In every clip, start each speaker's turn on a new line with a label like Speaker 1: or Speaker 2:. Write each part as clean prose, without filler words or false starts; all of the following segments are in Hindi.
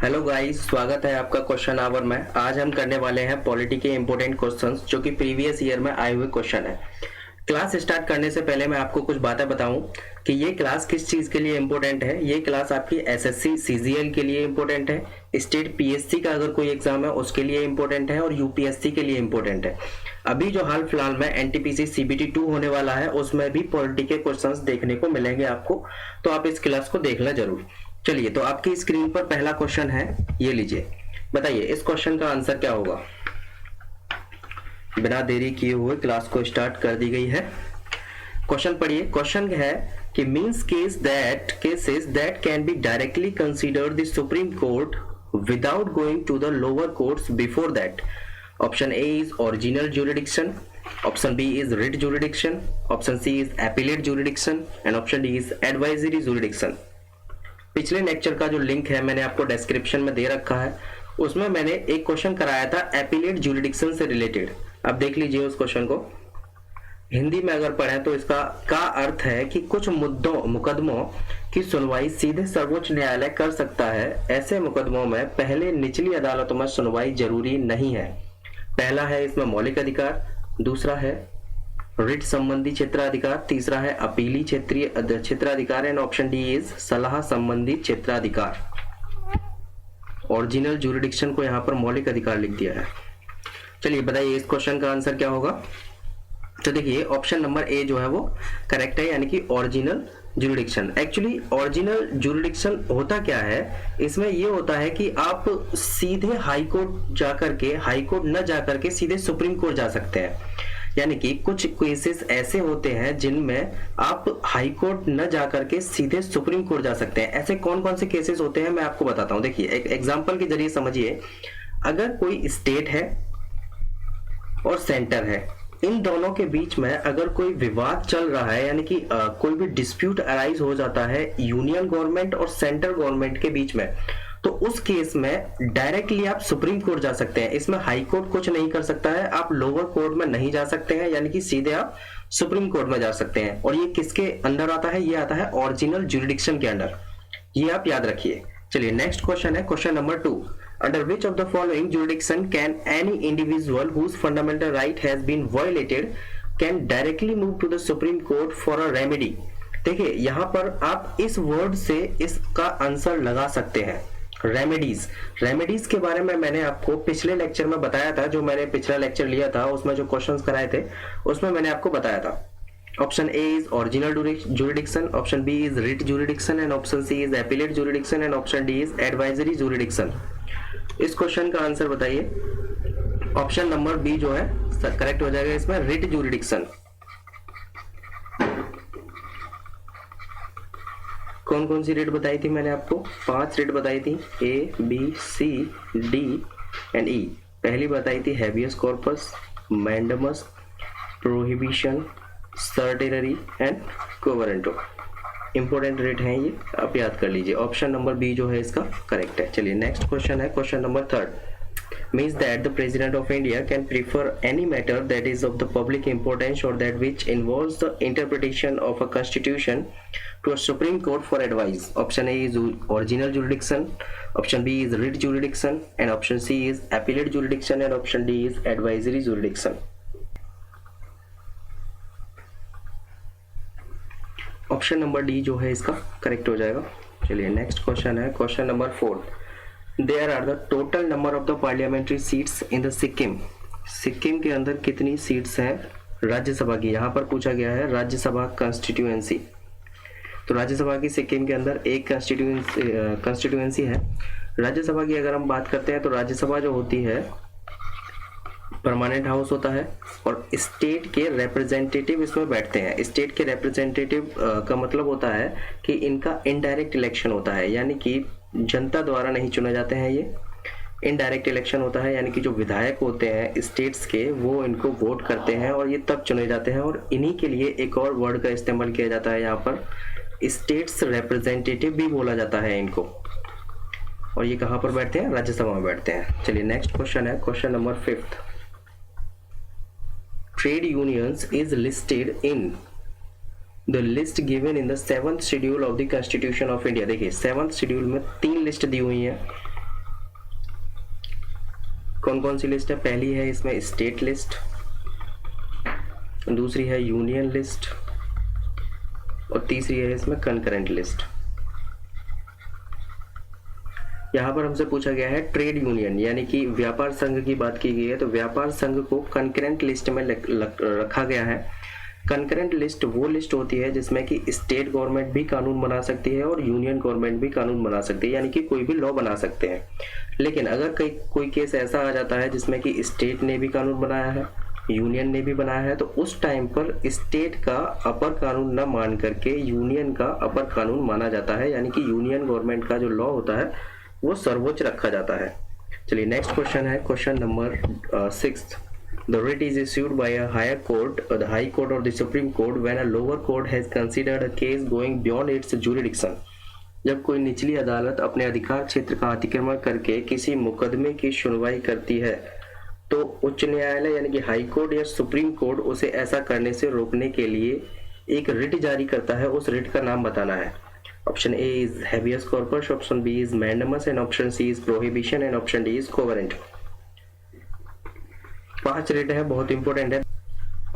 Speaker 1: हेलो गाइस, स्वागत है आपका क्वेश्चन आवर में। आज हम करने वाले हैं पॉलिटी के इंपॉर्टेंट क्वेश्चंस जो कि प्रीवियस ईयर में आए हुए क्वेश्चन है। क्लास स्टार्ट करने से पहले मैं आपको कुछ बातें बताऊं कि ये क्लास किस चीज़ के लिए इंपॉर्टेंट है। ये क्लास आपकी एसएससी सीजीएल के लिए इंपॉर्टेंट है, स्टेट पीएससी का अगर कोई एग्जाम है उसके लिए इंपॉर्टेंट है और यूपीएससी के लिए इंपॉर्टेंट है। अभी जो हाल फिलहाल में एनटीपीसी सीबीटी 2 होने वाला है उसमें भी पॉलिटी के क्वेश्चंस देखने को मिलेंगे आपको, तो आप इस क्लास को देखना जरूर। चलिए, तो आपकी स्क्रीन पर पहला क्वेश्चन है, ये लीजिए। बताइए इस क्वेश्चन का आंसर क्या होगा। बिना देरी किए हुए क्लास को स्टार्ट कर दी गई है। क्वेश्चन पढ़िए। क्वेश्चन है कि means cases that can be directly considered the supreme court without going to the lower courts before that. Option A is original jurisdiction, option B is writ jurisdiction, option C is appellate jurisdiction and option D is advisory jurisdiction. पिछले लेक्चर का जो लिंक है मैंने आपको डिस्क्रिप्शन में दे रखा है, उसमें मैंने एक क्वेश्चन कराया था एपीलेट जुरिडिक्शन से रिलेटेड। अब देख लीजिए उस क्वेश्चन को। हिंदी में अगर पढ़ें तो इसका अर्थ है कि कुछ मुकदमों की सुनवाई सीधे सर्वोच्च न्यायालय कर सकता है। ऐसे मुकदमों में पहले निचली अदालतों में सुनवाई जरूरी नहीं है। पहला है इसमें मौलिक अधिकार, दूसरा है रिट संबंधी क्षेत्राधिकार, तीसरा है अपीली क्षेत्राधिकार एंड ऑप्शन डी इज सलाह संबंधी क्षेत्राधिकार। ओरिजिनल जुरिडिक्शन को यहाँ पर मौलिक अधिकार लिख दिया है। चलिए बताइए इस क्वेश्चन का आंसर क्या होगा। तो देखिए ऑप्शन नंबर ए जो है वो करेक्ट है, यानी कि original jurisdiction. Actually original jurisdiction होता क्या है, इसमें ये होता है कि आप सीधे हाई कोर्ट जाकर के, हाई कोर्ट न जाकर के सीधे सुप्रीम कोर्ट जा सकते हैं। यानी कि कुछ केसेस ऐसे होते हैं जिनमें आप हाई कोर्ट न जाकर के सीधे सुप्रीम कोर्ट जा सकते हैं। ऐसे कौन कौन से केसेस होते हैं मैं आपको बताता हूं। देखिए एक एग्जांपल के जरिए समझिए। अगर कोई स्टेट है और सेंटर है, इन दोनों के बीच में अगर कोई विवाद चल रहा है, यानी कि कोई भी डिस्प्यूट अराइज हो जाता है यूनियन गवर्नमेंट और सेंट्रल गवर्नमेंट के बीच में, तो उस केस में डायरेक्टली आप सुप्रीम कोर्ट जा सकते हैं। इसमें हाई कोर्ट कुछ नहीं कर सकता है, आप लोअर कोर्ट में नहीं जा सकते हैं, यानी कि सीधे आप सुप्रीम कोर्ट में जा सकते हैं। और ये किसके अंदर आता है, ये आता है ओरिजिनल जुरिडिक्शन के अंदर। ये आप याद रखिए। चलिए नेक्स्ट क्वेश्चन है question number 2। Under which of the following jurisdiction can any individual whose fundamental right has been violated can directly move to the Supreme Court for a remedy? देखिए यहाँ पर आप इस वर्ड से इसका आंसर लगा सकते हैं, रेमेडीज के बारे में मैंने आपको पिछले लेक्चर में बताया था। जो मैंने पिछला लेक्चर लिया था उसमें जो क्वेश्चंस कराए थे उसमें मैंने आपको बताया था। Option A is original jurisdiction, option B is writ jurisdiction and option C is appellate jurisdiction and option D is advisory jurisdiction. इस क्वेश्चन का आंसर बताइए। ऑप्शन नंबर बी जो है करेक्ट हो जाएगा इसमें, रिट जुरिडिक्शन। कौन कौन सी रेट बताई थी मैंने आपको? 5 रेट बताई थी, A B C D and E. पहली बताई थी habeas corpus, mandamus, prohibition, certiorari and quo warranto. Important writ हैं ये, आप याद कर लीजिए। ऑप्शन नंबर बी जो है इसका करेक्ट है। चलिए नेक्स्ट क्वेश्चन है question number 3। Means that the president of India can prefer any matter that is of the public importance और that which involves the interpretation of a constitution to a Supreme Court for advice. Option A is original jurisdiction, option B is writ jurisdiction and option C is appellate jurisdiction and option D is advisory jurisdiction. Option number D जो है इसका करेक्ट हो जाएगा। चलिए नेक्स्ट क्वेश्चन है question number 4। There are the total number of the parliamentary seats in the Sikkim. Sikkim के अंदर कितनी सीट्स हैं राज्यसभा की? यहाँ पर पूछा गया है राज्यसभा कंस्टिट्यूएंसी। तो राज्यसभा की सिक्किम के अंदर एक कंस्टिट्यूएंसी है। राज्यसभा की अगर हम बात करते हैं तो राज्यसभा जो होती है परमानेंट हाउस होता है और स्टेट के रिप्रेजेंटेटिव इसमें बैठते हैं। स्टेट के रिप्रेजेंटेटिव का मतलब होता है कि इनका इनडायरेक्ट इलेक्शन होता है, यानी कि जनता द्वारा नहीं चुने जाते हैं, ये इनडायरेक्ट इलेक्शन होता है। यानी कि जो विधायक होते हैं स्टेट्स के वो इनको वोट करते हैं और ये तब चुने जाते हैं। और इन्हीं के लिए एक और वर्ड का इस्तेमाल किया जाता है, यहाँ पर स्टेट्स रिप्रेजेंटेटिव भी बोला जाता है इनको। और ये कहाँ पर बैठते हैं? राज्यसभा में बैठते हैं। चलिए नेक्स्ट क्वेश्चन है question number 5। Trade unions is listed in the list given in the 7th schedule of the Constitution of India। देखिए 7th schedule में 3 लिस्ट दी हुई हैं। कौन कौन सी लिस्ट है? पहली है इसमें स्टेट लिस्ट, दूसरी है यूनियन लिस्ट और तीसरी है इसमें कंकरेंट लिस्ट। यहाँ पर हमसे पूछा गया है ट्रेड यूनियन यानी कि व्यापार संघ की बात की गई है, तो व्यापार संघ को कंकरेंट लिस्ट में रखा गया है। कंकरेंट लिस्ट वो लिस्ट होती है जिसमें कि स्टेट गवर्नमेंट भी कानून बना सकती है और यूनियन गवर्नमेंट भी कानून बना सकती है, यानी कि कोई भी लॉ बना सकते हैं। लेकिन अगर कोई केस ऐसा आ जाता है जिसमें कि स्टेट ने भी कानून बनाया है, यूनियन ने भी बनाया है, तो उस टाइम पर स्टेट का अपर कानून न मान करके यूनियन का अपर कानून माना जाता है, यानी कि यूनियन गवर्नमेंट का जो लॉ होता है वो सर्वोच्च रखा जाता है। चलिए नेक्स्ट क्वेश्चन है question number 6। The writ is issued by a higher court, the high court or the supreme court when a lower court has considered a case going beyond its jurisdiction। जब कोई निचली अदालत अपने अधिकार क्षेत्र का अतिक्रमण करके किसी मुकदमे की सुनवाई करती है तो उच्च न्यायालय यानी कि हाई कोर्ट या सुप्रीम कोर्ट उसे ऐसा करने से रोकने के लिए एक रिट जारी करता है। उस रिट का नाम बताना है। Option A is habeas corpus, option B is mandamus and option C is prohibition and option D is quo warranto. 5 writ है, बहुत इंपॉर्टेंट है।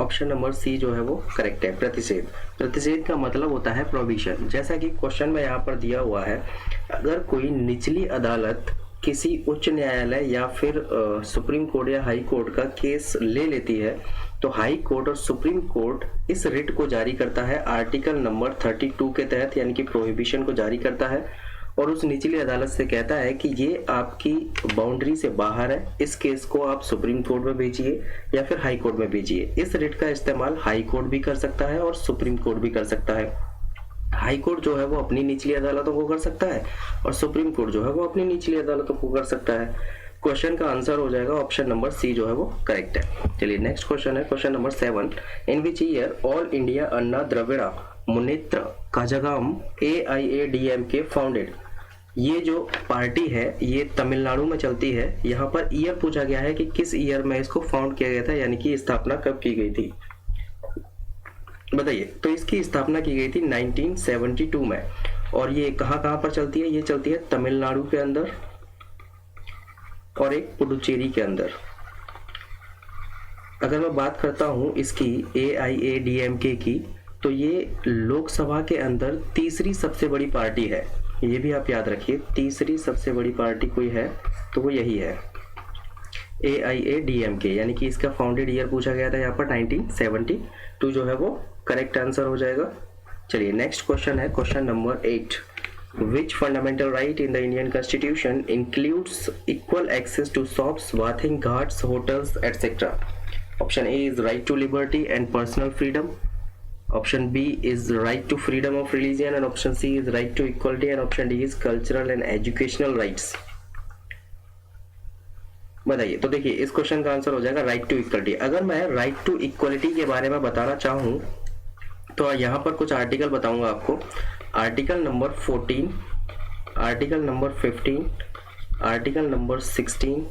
Speaker 1: ऑप्शन नंबर सी जो है वो करेक्ट है, प्रतिषेध। प्रतिषेध का मतलब होता है प्रोहिबिशन। जैसा कि क्वेश्चन में यहाँ पर दिया हुआ है, अगर कोई निचली अदालत किसी उच्च न्यायालय या फिर सुप्रीम कोर्ट या हाई कोर्ट का केस ले लेती है तो हाई कोर्ट और सुप्रीम कोर्ट इस रिट को जारी करता है आर्टिकल नंबर 32 के तहत, यानी कि प्रोहिबिशन को जारी करता है और उस निचली अदालत से कहता है कि ये आपकी बाउंड्री से बाहर है, इस केस को आप सुप्रीम कोर्ट में भेजिए या फिर हाई कोर्ट में भेजिए। इस रिट का इस्तेमाल हाई कोर्ट भी कर सकता है और सुप्रीम कोर्ट भी कर सकता है। हाई कोर्ट जो है वो अपनी निचली अदालतों को कर सकता है और सुप्रीम कोर्ट जो है वो अपनी निचली अदालतों को कर सकता है। क्वेश्चन का आंसर हो जाएगा ऑप्शन नंबर सी जो है वो करेक्ट है। चलिए नेक्स्ट क्वेश्चन है question number 7। In which year All India Anna Dravida Munnetra Kazhagam AIADMK founded. ये जो पार्टी है ये तमिलनाडु में चलती है। यहाँ पर ईयर पूछा गया है कि किस ईयर में इसको फाउंड किया गया था, यानी कि स्थापना कब की गई थी, बताइए। तो इसकी स्थापना की गई थी 1972 में। और ये कहाँ पर चलती है? ये चलती है तमिलनाडु के अंदर और एक पुडुचेरी के अंदर। अगर मैं बात करता हूँ इसकी AIADMK की, तो ये लोकसभा के अंदर तीसरी सबसे बड़ी पार्टी है। ये भी आप याद रखिए, तीसरी सबसे बड़ी पार्टी कोई है तो वो यही है AIADMK, यानी कि इसका फाउंडेड ईयर पूछा गया था यहाँ पर 1972 जो है वो करेक्ट आंसर हो जाएगा। चलिए नेक्स्ट क्वेश्चन है question number 8। Which fundamental right in the Indian Constitution includes equal access to shops, bathing ghats, hotels, etc.? Option A is right to liberty and personal freedom. Option B is right to freedom of religion and option C is right to equality and option D is cultural and educational rights. बताइए। तो देखिए इस क्वेश्चन का आंसर हो जाएगा राइट टू इक्वलिटी। अगर मैं राइट टू इक्वलिटी के बारे में बताना चाहूँ तो यहाँ पर कुछ आर्टिकल बताऊंगा आपको। Article number 14, article number 15, article number 16,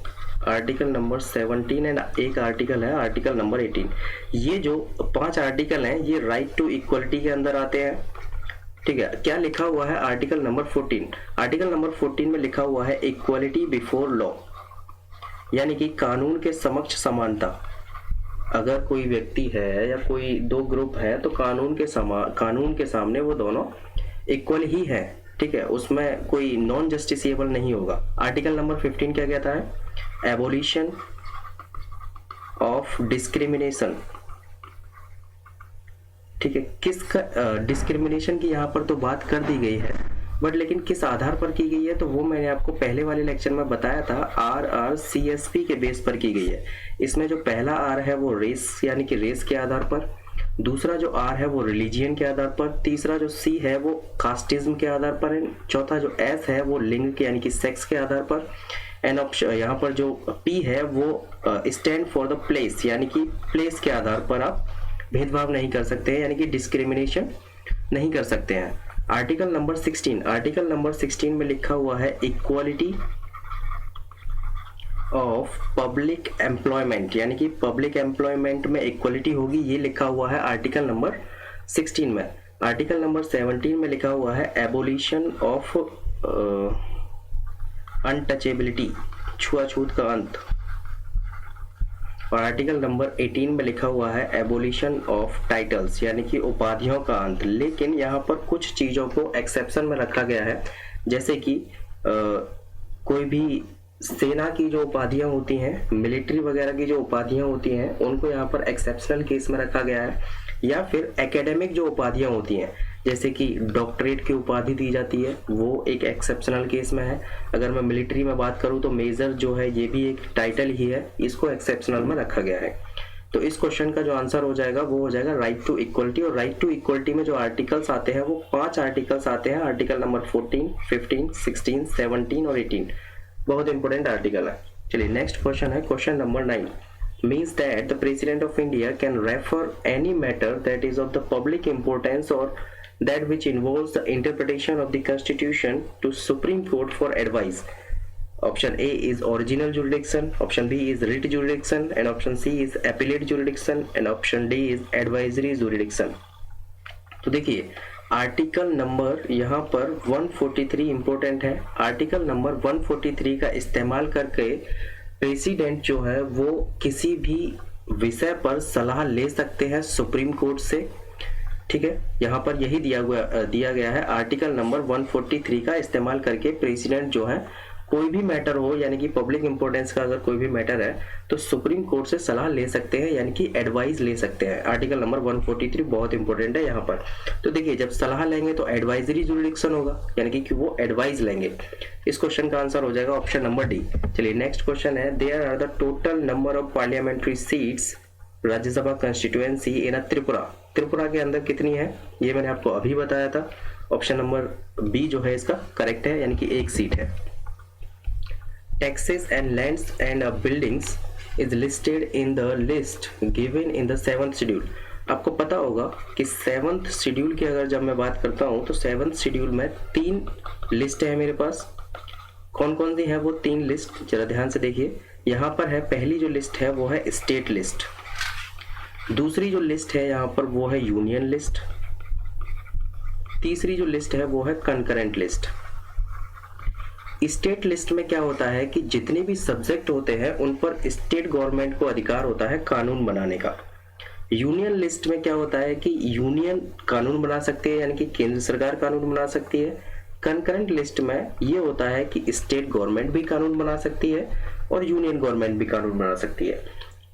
Speaker 1: article number 17 and एक आर्टिकल है आर्टिकल नंबर 18। ये जो 5 आर्टिकल हैं ये राइट टू इक्वलिटी के अंदर आते हैं। ठीक है, क्या लिखा हुआ है आर्टिकल नंबर 14? आर्टिकल नंबर 14 में लिखा हुआ है इक्वलिटी बिफोर लॉ, यानी कि कानून के समक्ष समानता। अगर कोई व्यक्ति है या कोई दो ग्रुप है तो कानून के सामने वो दोनों इक्वल ही है। ठीक है, उसमें कोई नॉन जस्टिसेबल नहीं होगा। आर्टिकल नंबर 15 क्या कहता है? Abolition of discrimination. ठीक है, किसका डिस्क्रिमिनेशन की यहाँ पर तो बात कर दी गई है, बट लेकिन किस आधार पर की गई है तो वो मैंने आपको पहले वाले लेक्चर में बताया था। RRCSP के बेस पर की गई है। इसमें जो पहला R है वो रेस यानी कि रेस के आधार पर, दूसरा जो R है वो रिलीजियन के आधार पर, तीसरा जो C है वो कास्टिज्म के आधार पर है, चौथा जो S है वो लिंग के यानी कि सेक्स के आधार पर, एंड ऑप्शन यहाँ पर जो P है वो स्टैंड फॉर द प्लेस यानी कि प्लेस के आधार पर आप भेदभाव नहीं कर सकते हैं, यानी कि डिस्क्रिमिनेशन नहीं कर सकते हैं। आर्टिकल नंबर 16, आर्टिकल नंबर 16 में लिखा हुआ है इक्वालिटी ऑफ पब्लिक एम्प्लॉयमेंट, यानी कि पब्लिक एम्प्लॉयमेंट में इक्वलिटी होगी, ये लिखा हुआ है आर्टिकल नंबर 16 में। आर्टिकल नंबर 17 में लिखा हुआ है एबोलिशन ऑफ अनटचेबिलिटी, छुआछूत का अंत। और आर्टिकल नंबर 18 में लिखा हुआ है एबोलिशन ऑफ टाइटल्स, यानी कि उपाधियों का अंत। लेकिन यहाँ पर कुछ चीज़ों को एक्सेप्शन में रखा गया है, जैसे कि कोई भी सेना की जो उपाधियां होती हैं, मिलिट्री वगैरह की जो उपाधियां होती हैं, उनको यहाँ पर एक्सेप्शनल केस में रखा गया है। या फिर एकेडमिक जो उपाधियां होती हैं, जैसे कि डॉक्टरेट की उपाधि दी जाती है, वो एक एक्सेप्शनल केस में है। अगर मैं मिलिट्री में बात करूं तो मेजर जो है ये भी एक टाइटल ही है, इसको एक्सेप्शनल में रखा गया है। तो इस क्वेश्चन का जो आंसर हो जाएगा वो हो जाएगा राइट टू इक्वलिटी। और राइट टू इक्वलिटी में जो आर्टिकल्स आते हैं वो 5 आर्टिकल्स आते हैं, आर्टिकल नंबर 14, 15, 16, 17 और 18। बहुत इंपॉर्टेंट आर्टिकल है। चलिए नेक्स्ट क्वेश्चन है question number 9। means that the president of India can refer any matter that is of the public importance or that which involves the interpretation of the constitution to Supreme Court for advice. Option A is original jurisdiction, option B is writ jurisdiction, and option C is appellate jurisdiction, and option D is advisory jurisdiction. तो देखिए आर्टिकल नंबर यहाँ पर 143 इंपॉर्टेंट है। आर्टिकल नंबर 143 का इस्तेमाल करके प्रेसिडेंट जो है वो किसी भी विषय पर सलाह ले सकते हैं सुप्रीम कोर्ट से। ठीक है, यहाँ पर यही दिया गया है। आर्टिकल नंबर 143 का इस्तेमाल करके प्रेसिडेंट जो है कोई भी मैटर हो, यानी कि पब्लिक इंपॉर्टेंस का अगर कोई भी मैटर है तो सुप्रीम कोर्ट से सलाह ले सकते हैं, यानी कि एडवाइस ले सकते हैं। आर्टिकल नंबर 143 बहुत इंपॉर्टेंट है यहाँ पर। तो देखिए जब सलाह लेंगे तो एडवाइजरी जुरिडिक्शन होगा, यानी कि वो एडवाइस लेंगे। इस क्वेश्चन का आंसर हो जाएगा ऑप्शन नंबर डी। चलिए नेक्स्ट क्वेश्चन है, there are the total number of parliamentary seats Rajya Sabha constituency in Tripura. Tripura के अंदर कितनी है ये मैंने आपको अभी बताया था। ऑप्शन नंबर बी जो है इसका करेक्ट है, यानी कि 1 सीट है। Taxes and lands and buildings is listed in the list given in the 7th schedule। आपको पता होगा कि 7th शेड्यूल की अगर जब मैं बात करता हूं तो 7th शेड्यूल में 3 लिस्ट है मेरे पास। कौन कौन सी है वो 3 लिस्ट, जरा ध्यान से देखिए। यहाँ पर है पहली जो लिस्ट है वो है स्टेट लिस्ट, दूसरी जो लिस्ट है यहाँ पर वो है यूनियन लिस्ट, तीसरी जो लिस्ट है वो है कंकरेंट लिस्ट। स्टेट लिस्ट में क्या होता है कि जितने भी सब्जेक्ट होते हैं उन पर स्टेट गवर्नमेंट को अधिकार होता है कानून बनाने का। यूनियन लिस्ट में क्या होता है कि यूनियन कानून बना सकती है, यानी कि केंद्र सरकार कानून बना सकती है। कंकरेंट लिस्ट में ये होता है कि स्टेट गवर्नमेंट भी कानून बना सकती है और यूनियन गवर्नमेंट भी कानून बना सकती है।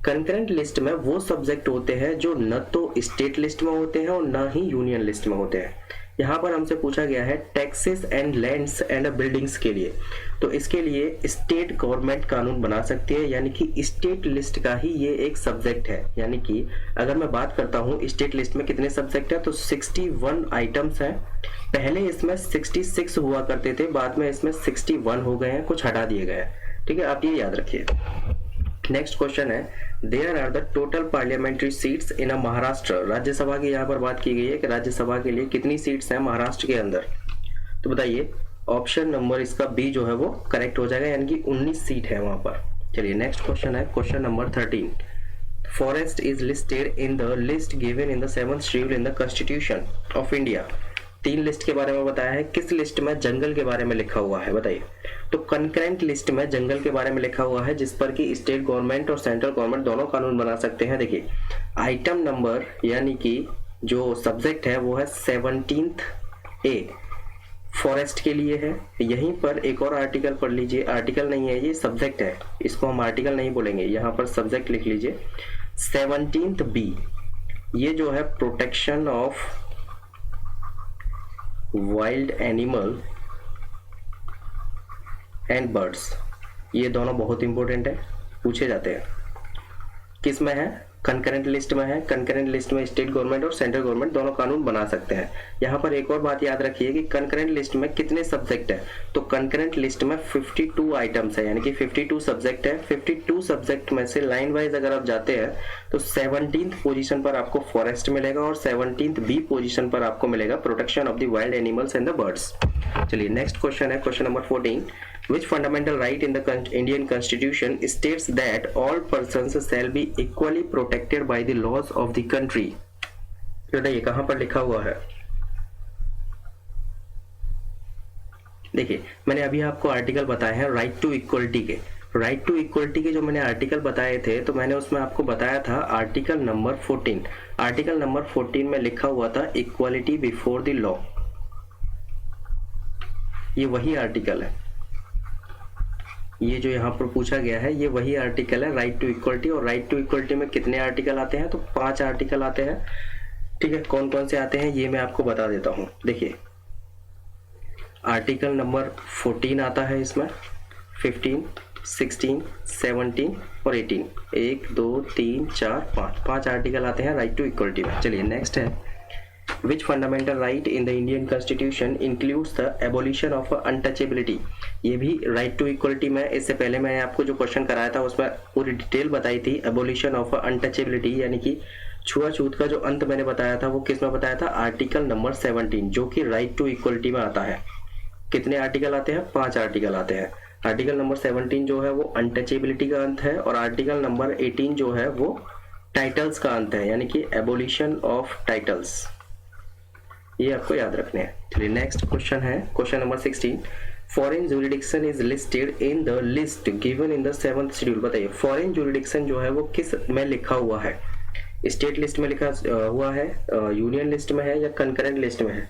Speaker 1: कंकरेंट लिस्ट में वो सब्जेक्ट होते हैं जो न तो स्टेट लिस्ट में होते हैं और न ही यूनियन लिस्ट में होते हैं। यहाँ पर हमसे पूछा गया है taxes and lands and buildings के लिए, तो इसके लिए स्टेट गवर्नमेंट कानून बना सकती है, यानी कि स्टेट लिस्ट का ही ये एक सब्जेक्ट है। यानी कि अगर मैं बात करता हूँ स्टेट लिस्ट में कितने सब्जेक्ट है तो 61 आइटम्स हैं। पहले इसमें 66 हुआ करते थे, बाद में इसमें 61 हो गए हैं, कुछ हटा दिए गए हैं। ठीक है, आप ये याद रखिए। नेक्स्ट क्वेश्चन है, there are the total parliamentary seats in a Maharashtra. Rajya Sabha की यहाँ पर बात की गई है कि राज्यसभा के लिए कितनी सीट्स हैं महाराष्ट्र के अंदर। तो बताइए ऑप्शन नंबर इसका बी जो है वो करेक्ट हो जाएगा, यानी कि 19 सीट है वहां पर। चलिए नेक्स्ट क्वेश्चन है question number 13। Forest is listed in the list given in the 7th schedule in the constitution of India. 3 list के बारे में बताया है, किस लिस्ट में जंगल के बारे में लिखा हुआ है बताइए। तो कंकरेंट लिस्ट में जंगल के बारे में लिखा हुआ है, जिस पर कि स्टेट गवर्नमेंट और सेंट्रल गवर्नमेंट दोनों कानून बना सकते हैं। देखिए आइटम नंबर यानी कि जो सब्जेक्ट है वो है 17th ए, फॉरेस्ट के लिए है। यहीं पर एक और आर्टिकल पढ़ लीजिए, आर्टिकल नहीं है ये सब्जेक्ट है, इसको हम आर्टिकल नहीं बोलेंगे, यहाँ पर सब्जेक्ट लिख लीजिए 17th बी। ये जो है protection of wild animal and birds, ये दोनों बहुत इंपॉर्टेंट है, पूछे जाते हैं। किस में है? कंकरेंट लिस्ट में है। कंकरेंट लिस्ट में स्टेट गवर्नमेंट और सेंट्रल गवर्नमेंट दोनों कानून बना सकते हैं। यहाँ पर एक और बात याद रखिए कि कंकरेंट लिस्ट में कितने सब्जेक्ट है, तो कंकरेंट लिस्ट में 52 आइटम्स है, यानी कि 52 सब्जेक्ट है। 52 सब्जेक्ट में से लाइन वाइज अगर आप जाते हैं तो 17th पोजीशन पर आपको फॉरेस्ट मिलेगा और 17th बी पोजीशन पर आपको मिलेगा protection of the wild animals and the birds. चलिए नेक्स्ट क्वेश्चन है question number 14। Which fundamental right in the Indian Constitution states that all persons shall be equally protected by the laws of the country? बताइए कहां पर लिखा हुआ है। देखिए मैंने अभी आपको आर्टिकल बताए हैं राइट टू इक्वलिटी के। राइट टू इक्वलिटी के जो मैंने आर्टिकल बताए थे, तो मैंने उसमें आपको बताया था आर्टिकल नंबर 14। आर्टिकल नंबर 14 में लिखा हुआ था इक्वालिटी बिफोर द लॉ। ये वही आर्टिकल है, ये जो यहाँ पर पूछा गया है ये वही आर्टिकल है, राइट टू इक्वलिटी। और राइट टू इक्वलिटी में कितने आर्टिकल आते हैं? तो 5 आर्टिकल आते हैं। ठीक है, कौन कौन से आते हैं ये मैं आपको बता देता हूँ। देखिए, आर्टिकल नंबर 14 आता है इसमें, 15, 16, 17 और 18, 1 2 3 4 5 आर्टिकल आते हैं राइट टू इक्वलिटी में। चलिए नेक्स्ट है, Which fundamental right in the Indian Constitution includes the abolition of untouchability? ये भी right to equality में, इससे पहले मैंने आपको जो क्वेश्चन कराया था उसमें पूरी डिटेल बताई थी। abolition of untouchability यानी कि छुआछूत का जो अंत मैंने बताया था वो किस में बताया था? आर्टिकल नंबर 17, जो कि right to equality में आता है। कितने आर्टिकल आते हैं? 5 आर्टिकल आते हैं। आर्टिकल नंबर 17 जो है वो अनटचेबिलिटी का अंत है, और आर्टिकल नंबर 18 जो है वो टाइटल्स का अंत है, यानी कि एबोलिशन ऑफ टाइटल्स। ये आपको याद रखने हैं। चलिए नेक्स्ट क्वेश्चन है, question number 16, foreign jurisdiction is listed in the list given in the 7th schedule. बताइए, फॉरेन जुरिडिक्शन जो है वो किस में लिखा हुआ है? स्टेट लिस्ट में लिखा हुआ है, यूनियन लिस्ट में है, या कंकरेंट लिस्ट में है?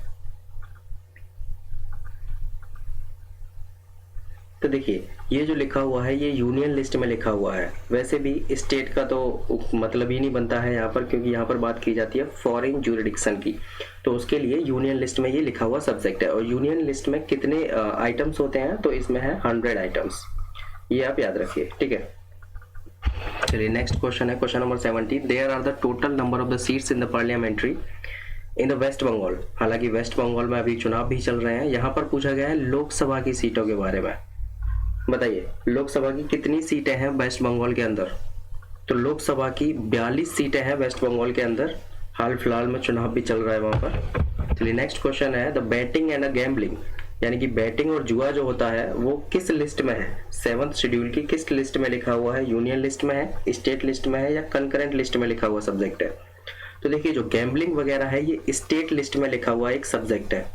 Speaker 1: तो देखिए, ये जो लिखा हुआ है ये यूनियन लिस्ट में लिखा हुआ है। वैसे भी स्टेट का तो मतलब ही नहीं बनता है यहाँ पर, क्योंकि यहाँ पर बात की जाती है फॉरेन जुरिडिक्शन की, तो उसके लिए यूनियन लिस्ट में ये लिखा हुआ सब्जेक्ट है। और यूनियन लिस्ट में कितने आइटम्स होते हैं? तो इसमें है 100 आइटम्स, ये आप याद रखिए। ठीक है, चलिए नेक्स्ट क्वेश्चन है, question number 17, there are the total number of the seats in the parliamentary in the West Bengal. हालांकि वेस्ट बंगाल में अभी चुनाव भी चल रहे हैं। यहाँ पर पूछा गया है लोकसभा की सीटों के बारे में। बताइए, लोकसभा की कितनी सीटें हैं वेस्ट बंगाल के अंदर? तो लोकसभा की 42 सीटें हैं वेस्ट बंगाल के अंदर। हाल फिलहाल में चुनाव भी चल रहा है वहां पर। चलिए नेक्स्ट क्वेश्चन है, द बैटिंग एंड गैम्बलिंग, यानी कि बैटिंग और जुआ जो होता है वो किस लिस्ट में है? 7th शेड्यूल की किस लिस्ट में लिखा हुआ है? यूनियन लिस्ट में है, स्टेट लिस्ट में है, या कंकरेंट लिस्ट में लिखा हुआ सब्जेक्ट है? तो देखिए, जो गैम्बलिंग वगैरह है ये स्टेट लिस्ट में लिखा हुआ एक सब्जेक्ट है।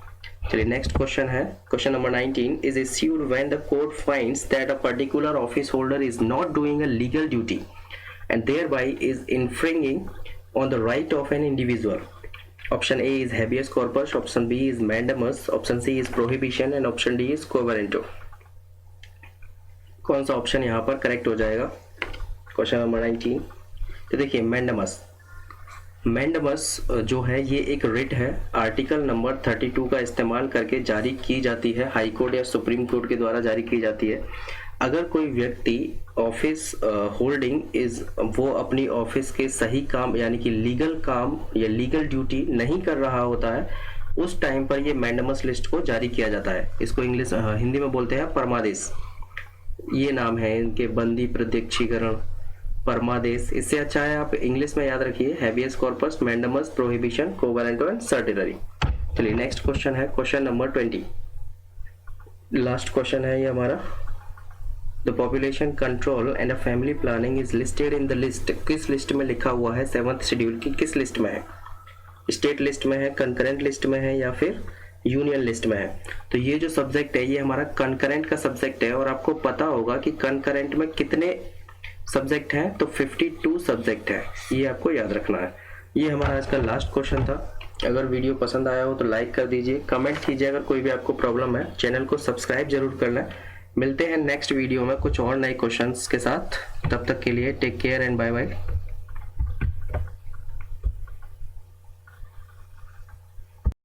Speaker 1: चलिए नेक्स्ट क्वेश्चन है, question number 19, is issued when the court finds that a particular office holder is not doing a legal duty and thereby is infringing on the right of an individual. Option A is habeas corpus, option B is mandamus, option C is prohibition and option D is quo warranto. कौन सा ऑप्शन यहाँ पर करेक्ट हो जाएगा? क्वेश्चन नंबर 19, तो देखिए मैंडेमस। मैंडेमस जो है ये एक रिट है, आर्टिकल नंबर 32 का इस्तेमाल करके जारी की जाती है, हाई कोर्ट या सुप्रीम कोर्ट के द्वारा जारी की जाती है। अगर कोई व्यक्ति ऑफिस होल्डिंग इज, वो अपनी ऑफिस के सही काम यानी कि लीगल काम या लीगल ड्यूटी नहीं कर रहा होता है, उस टाइम पर ये मैंडेमस लिस्ट को जारी किया जाता है। इसको इंग्लिश हिंदी में बोलते हैं परमादेश, ये नाम है इनके, बंदी, प्रत्यक्षीकरण, परमादेश। इससे अच्छा है आप इंग्लिश में याद रखिए, habeas corpus, mandamus, prohibition, quo warranto and certiorari. चलिए नेक्स्ट क्वेश्चन है, क्वेश्चन नंबर 20, लास्ट क्वेश्चन है ये हमारा, the population control and family planning is listed in the list. किस लिस्ट में लिखा हुआ है? 7th शेड्यूल की किस लिस्ट में है? स्टेट लिस्ट में है, कंकरेंट लिस्ट में है, या फिर यूनियन लिस्ट में है? तो ये जो सब्जेक्ट है ये हमारा कंकरेंट का सब्जेक्ट है, और आपको पता होगा कि कंकरेंट में कितने सब्जेक्ट हैं? तो 52 सब्जेक्ट है, ये आपको याद रखना है। ये हमारा आज का लास्ट क्वेश्चन था। अगर वीडियो पसंद आया हो तो लाइक कर दीजिए, कमेंट कीजिए, अगर कोई भी आपको प्रॉब्लम है चैनल को सब्सक्राइब जरूर करना। मिलते हैं नेक्स्ट वीडियो में कुछ और नए क्वेश्चंस के साथ, तब तक के लिए take care and bye bye.